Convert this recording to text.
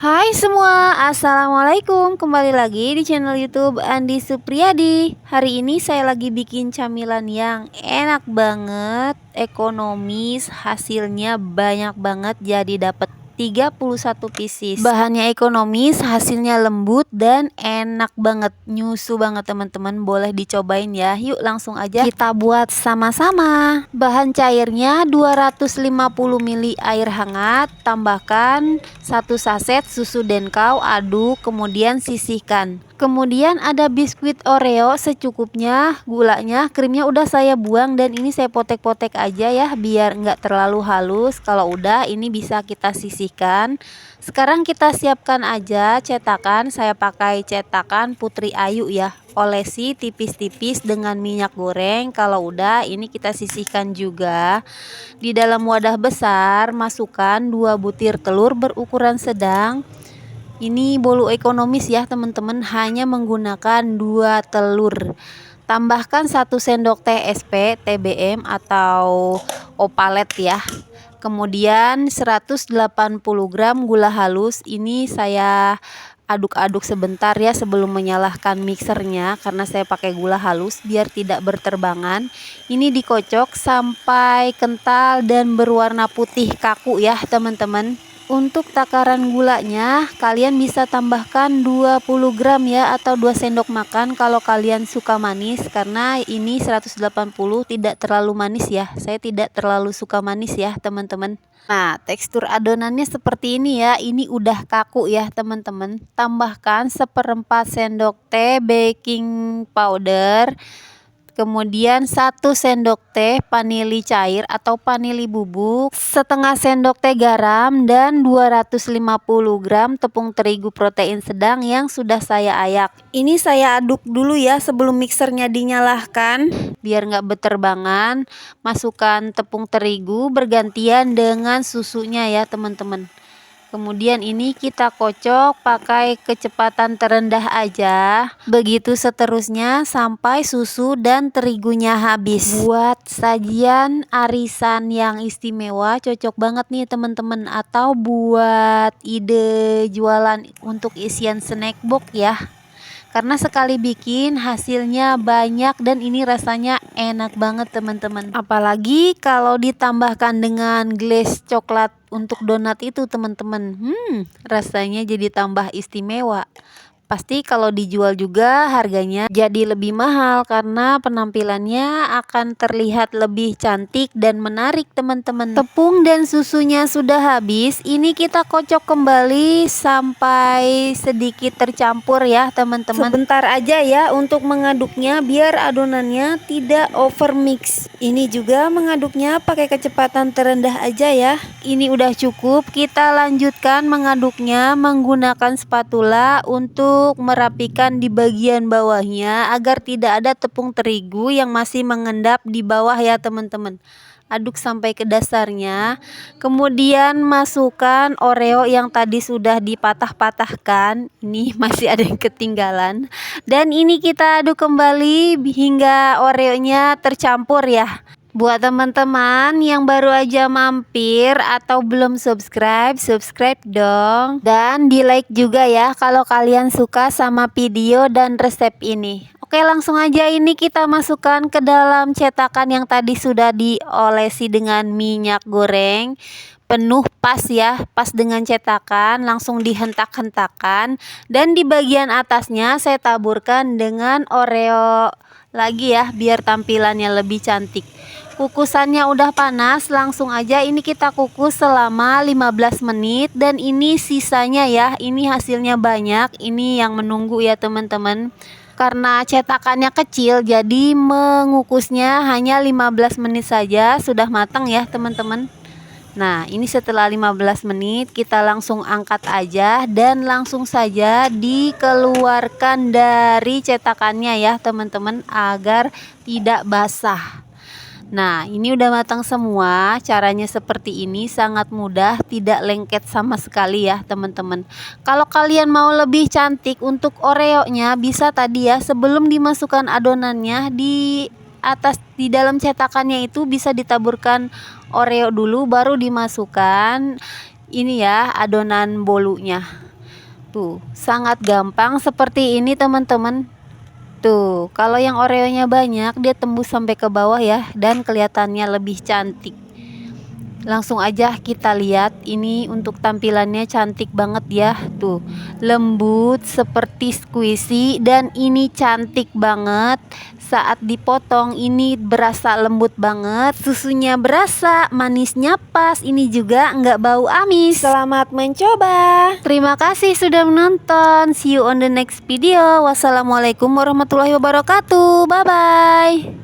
Hai semua, assalamualaikum. Kembali lagi di channel YouTube Andi Supriyadi. Hari ini saya lagi bikin camilan yang enak banget, ekonomis, hasilnya banyak banget, jadi dapat 31 pieces. Bahannya ekonomis, hasilnya lembut dan enak banget, nyusu banget teman-teman. Boleh dicobain ya. Yuk langsung aja kita buat sama-sama. Bahan cairnya 250 ml air hangat, tambahkan 1 saset susu denkau, aduk, kemudian sisihkan. Kemudian ada biskuit Oreo secukupnya, gulanya, krimnya udah saya buang dan ini saya potek-potek aja ya biar nggak terlalu halus. Kalau udah ini bisa kita sisihkan. Sekarang kita siapkan aja cetakan, saya pakai cetakan Putri Ayu ya. Olesi tipis-tipis dengan minyak goreng. Kalau udah ini kita sisihkan juga. Di dalam wadah besar masukkan 2 butir telur berukuran sedang. Ini bolu ekonomis ya teman-teman, hanya menggunakan 2 telur. Tambahkan 1 sendok teh SP TBM atau opalet ya. Kemudian 180 gram gula halus. Ini saya aduk-aduk sebentar ya sebelum menyalakan mixernya, karena saya pakai gula halus biar tidak berterbangan. Ini dikocok sampai kental dan berwarna putih kaku ya teman-teman. Untuk takaran gulanya kalian bisa tambahkan 20 gram ya, atau 2 sendok makan kalau kalian suka manis, karena ini 180 tidak terlalu manis ya. Saya tidak terlalu suka manis ya teman-teman. Nah, tekstur adonannya seperti ini ya. Ini udah kaku ya teman-teman. Tambahkan 1/4 sendok teh baking powder. Kemudian 1 sendok teh vanili cair atau vanili bubuk, setengah sendok teh garam, dan 250 gram tepung terigu protein sedang yang sudah saya ayak. Ini saya aduk dulu ya sebelum mixernya dinyalakan biar nggak berterbangan. Masukkan tepung terigu bergantian dengan susunya ya teman-teman. Kemudian ini kita kocok pakai kecepatan terendah aja. Begitu seterusnya sampai susu dan terigunya habis. Buat sajian arisan yang istimewa cocok banget nih teman-teman, atau buat ide jualan untuk isian snack box ya. Karena sekali bikin hasilnya banyak dan ini rasanya enak banget teman-teman. Apalagi kalau ditambahkan dengan glaze coklat untuk donat itu teman-teman. Rasanya jadi tambah istimewa. Pasti kalau dijual juga harganya jadi lebih mahal karena penampilannya akan terlihat lebih cantik dan menarik teman-teman. Tepung dan susunya sudah habis. Ini kita kocok kembali sampai sedikit tercampur ya teman-teman. Sebentar aja ya untuk mengaduknya biar adonannya tidak over mix. Ini juga mengaduknya pakai kecepatan terendah aja ya. Ini udah cukup. Kita lanjutkan mengaduknya menggunakan spatula untuk merapikan di bagian bawahnya agar tidak ada tepung terigu yang masih mengendap di bawah ya teman-teman. Aduk sampai ke dasarnya. Kemudian masukkan Oreo yang tadi sudah dipatah-patahkan. Ini masih ada yang ketinggalan. Dan ini kita aduk kembali hingga Oreonya tercampur ya. Buat teman-teman yang baru aja mampir atau belum subscribe, subscribe dong. Dan di like juga ya kalau kalian suka sama video dan resep ini. Oke, langsung aja ini kita masukkan ke dalam cetakan yang tadi sudah diolesi dengan minyak goreng. Penuh pas ya, pas dengan cetakan, langsung dihentak-hentakan. Dan di bagian atasnya saya taburkan dengan Oreo lagi ya biar tampilannya lebih cantik. Kukusannya udah panas, langsung aja ini kita kukus selama 15 menit. Dan ini sisanya ya, ini hasilnya banyak, ini yang menunggu ya teman-teman. Karena cetakannya kecil jadi mengukusnya hanya 15 menit saja sudah matang ya teman-teman. Nah, ini setelah 15 menit kita langsung angkat aja dan langsung saja dikeluarkan dari cetakannya ya teman-teman agar tidak basah. Nah, ini udah matang semua. Caranya seperti ini, sangat mudah, tidak lengket sama sekali ya teman-teman. Kalau kalian mau lebih cantik untuk Oreonya, bisa tadi ya sebelum dimasukkan adonannya di atas, di dalam cetakannya itu bisa ditaburkan Oreo dulu baru dimasukkan ini ya adonan bolunya. Tuh, sangat gampang seperti ini teman-teman. Tuh, kalau yang Oreonya banyak, dia tembus sampai ke bawah ya, dan kelihatannya lebih cantik. Langsung aja kita lihat, ini untuk tampilannya cantik banget ya. Tuh, lembut seperti squishy, dan ini cantik banget. Saat dipotong ini berasa lembut banget, susunya berasa, manisnya pas, ini juga nggak bau amis. Selamat mencoba. Terima kasih sudah menonton. See you on the next video. Wassalamualaikum warahmatullahi wabarakatuh. Bye bye.